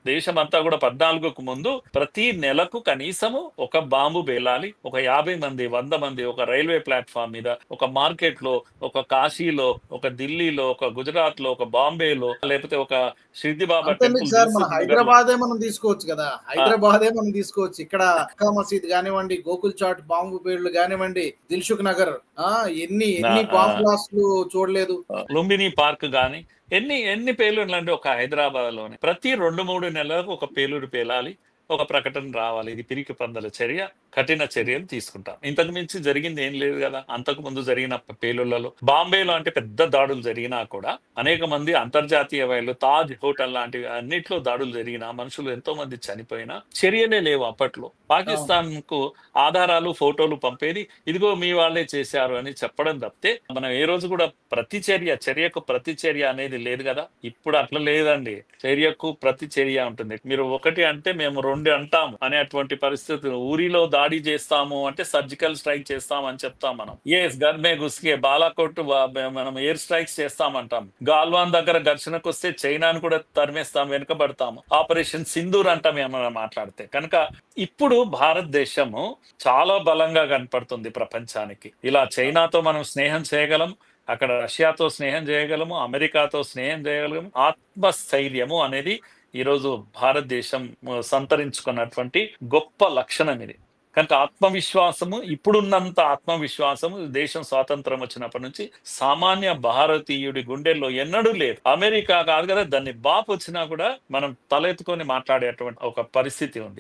దేశమంతా కూడా 14కు ముందు ప్రతి నెలకు కనీసము ఒక బాంబు పేలాలి, ఒక 50 మంది 100 మంది ఒక రైల్వే ప్లాట్ఫామ్ మీద, ఒక మార్కెట్ లో, ఒక కాశీలో, ఒక ఢిల్లీలో, ఒక గుజరాత్ లో, ఒక బాంబేలో, లేకపోతే ఒక షిర్ది బాబా అంతెందుకు టెంపుల్ సార్, మన దిల్సుఖ్ నగర్ లో. హైదరాబాదే మనం తీసుకోవచ్చు కదా, హైదరాబాదే మనం తీసుకోవచ్చు. ఇక్కడ అక్కా మసీద్ కానివ్వండి, గోకుల్ చాట్ బాంబు పేర్లు కానివ్వండి, దిల్సుఖ్ నగర్, ఎన్ని బాంబ్ బ్లాస్ట్లు చూడలేదు. లుంబిని పార్క్ గాని ఎన్ని పేలుళ్ళు అంటే ఒక హైదరాబాద్ లోనే ప్రతి 2-3 నెలలకు ఒక పేలుడు పేలాలి, ఒక ప్రకటన రావాలి. ఇది పిరికి పందల చర్య, కఠిన చర్యలు తీసుకుంటాం. ఇంతకు మించి జరిగింది ఏం లేదు కదా. అంతకు ముందు జరిగిన పేలుళ్లలో బాంబేలో అంటే పెద్ద దాడులు జరిగినా కూడా అనేక మంది అంతర్జాతీయ వైలు, తాజ్ హోటల్ లాంటివి అన్నిట్లో దాడులు జరిగినా, మనుషులు ఎంతో మంది చనిపోయినా చర్యలే లేవు అప్పట్లో. పాకిస్తాన్ కు ఆధారాలు ఫోటోలు పంపేది, ఇదిగో మీ వాళ్ళే చేశారు అని చెప్పడం తప్పితే మనం ఏ రోజు కూడా చర్యకు ప్రతి చర్య అనేది లేదు కదా. ఇప్పుడు అట్లా లేదండి, చర్యకు ప్రతి చర్య ఉంటుంది. మీరు ఒకటి అంటే మేము 2 అంటాము అనేటువంటి పరిస్థితి. ఊరిలో దాడి చేస్తాము అంటే సర్జికల్ స్ట్రైక్ చేస్తాం అని చెప్తాం మనం. గర్మే గుస్కే బాలాకోట్ మనం ఎయిర్ స్ట్రైక్స్ చేస్తామంటాం. గాల్వాన్ దగ్గర ఘర్షణకు వస్తే చైనాను కూడా తరిమేస్తాం, వెనుకబడతాము. ఆపరేషన్ సింధూర్ అంటాం ఏమన్నా మాట్లాడితే కనుక. ఇప్పుడు భారతదేశము చాలా బలంగా కనపడుతుంది ప్రపంచానికి. ఇలా చైనాతో మనం స్నేహం చేయగలం, అక్కడ రష్యాతో స్నేహం చేయగలము, అమెరికాతో స్నేహం చేయగలము. ఆత్మస్థైర్యము అనేది ఈరోజు భారతదేశం సంతరించుకున్నటువంటి గొప్ప లక్షణం ఇది. కనుక ఆత్మవిశ్వాసము, ఇప్పుడున్నంత ఆత్మవిశ్వాసము దేశం స్వాతంత్రం వచ్చినప్పటి నుంచి సామాన్య భారతీయుడి గుండెల్లో ఎన్నడూ లేదు. అమెరికా కాదు కదా, దాన్ని బాపు వచ్చినా కూడా మనం తలెత్తుకొని మాట్లాడేటువంటి ఒక పరిస్థితి ఉంది.